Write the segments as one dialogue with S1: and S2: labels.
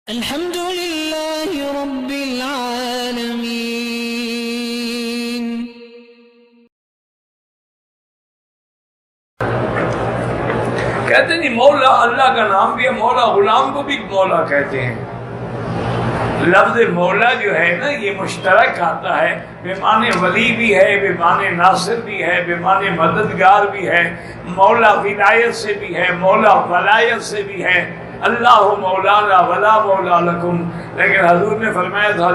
S1: الحمد لله رب العالمين.
S2: کہتے نہیں مولا اللہ کا نام بھی ہے، مولا غلام کو بھی مولا کہتے ہیں۔ لفظ مولا جو ہے نا یہ مشترک آتا ہے، بے معنی ولی بھی ہے، بے معنی ناصر بھی ہے، بے معنی مددگار بھی ہے، مولا ولایت سے بھی ہے، مولا ولایت سے بھی ہے۔ اللہ مولانا ولا مولا لکم، لیکن حضور نے فرمایا تھا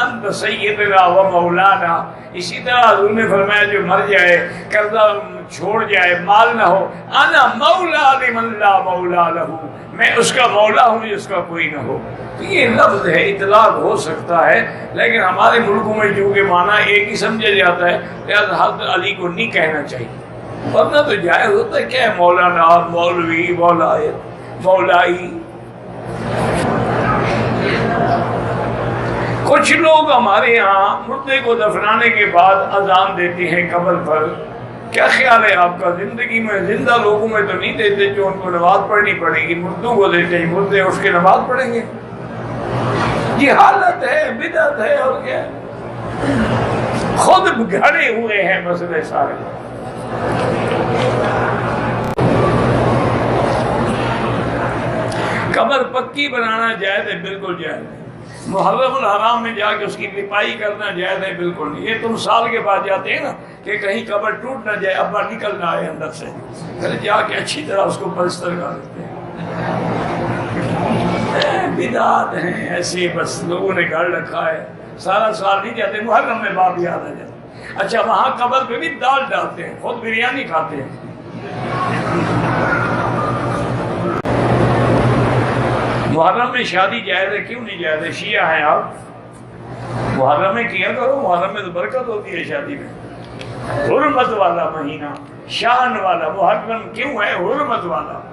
S2: انت سیدنا و مولانا۔ اسی طرح حضور نے فرمایا جو مر جائے، قرضہ چھوڑ جائے، مال نہ ہو، انا مولا لمن لا مولا لہو، میں اس کا مولا ہوں جس کا کوئی نہ ہو۔ تو یہ لفظ ہے، اطلاق ہو سکتا ہے، لیکن ہمارے ملکوں میں چونکہ معنی ایک ہی سمجھا جاتا ہے، لہذا حضرت علی کو نہیں کہنا چاہیے، ورنہ تو جائز ہوتا ہے۔ کیا ہے مولانا، مولوی، مولایت، مولائی۔ کچھ لوگ ہمارے یہاں مردے کو دفنانے کے بعد اذان دیتے ہیں قبر پر۔ کیا خیال ہے آپ کا؟ زندگی میں زندہ لوگوں میں تو نہیں دیتے، جو ان کو نماز پڑھنی پڑے گی، مردوں کو دیتے ہیں، مردے اٹھ کے نماز پڑھیں گے؟ یہ حالت ہے، بدعت ہے، اور کیا ہے؟ خود گھڑے ہوئے ہیں مسئلے سارے۔ قبر پکی بنانا جائز ہے، بالکل جائز ہے۔ محرم الحرام میں جا کے اس کی لپائی کرنا جائز ہے، بالکل نہیں۔ یہ تم سال کے بعد جاتے ہیں نا کہ کہیں قبر ٹوٹ نہ جائے، ابا نکل نہ آئے اندر سے، پھر جا کے اچھی طرح اس کو پلستر کر دیتے ہیں۔ بدعات ہیں ایسے، بس لوگوں نے گھر رکھا ہے، سارا سال نہیں جاتے، محرم میں باپ یاد آ جاتا۔ اچھا وہاں قبر پہ بھی دال ڈالتے ہیں، خود بریانی کھاتے ہیں۔ محرم میں شادی جائز ہے، کیوں نہیں جائز ہے؟ شیعہ ہیں آپ، محرم میں کیا کرو، محرم میں تو برکت ہوتی ہے شادی میں۔ حرمت والا مہینہ، شان والا محرم کیوں ہے؟ حرمت والا۔